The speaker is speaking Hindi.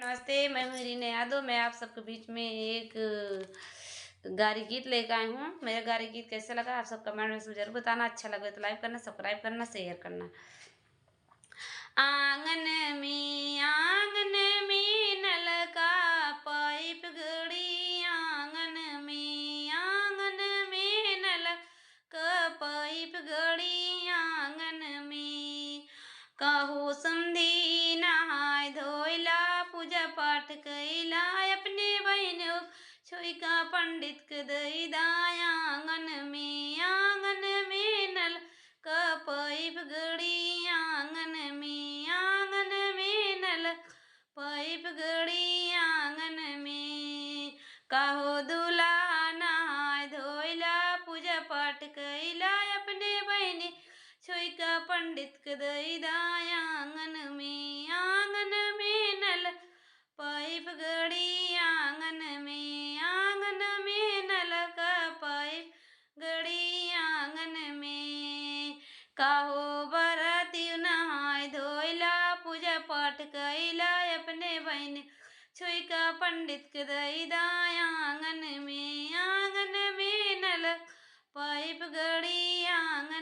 नमस्ते, मैं हूँ रीना यादव। मैं आप सबके बीच में एक गारी गीत लेकर आई हूँ। मेरा गारी गीत कैसा लगा आप सब कमेंट में ज़रूर बताना। अच्छा लगे तो लाइक करना, सब्सक्राइब करना, शेयर करना। आंगन में नल का पाइप गड़ी, आंगन में नल का पाइप गड़ी, आंगन में कहो समधी नहाय धोइला, पूजा पाठ कैला, अपने बहनों छोई का पंडित के दई दाय, आंगन में नल का पाइप गड़ी, आंगन में नल पाइप गड़ी, आंगन में कहो दूल्हा नहाय धोइला, पूजा पाठ कैला, अपने बहनी छोई का पंडित के दई दाय, आंगन में नल पाइप गड़ी, आंगन में नल का पाइप गड़ी, आंगन में कहो बराती नहाय धोइला, पूजा पाठ कैला, अपने बहन छोई का पंडित के दई दाय, आंगन में नल पाइप गड़ी, आंगन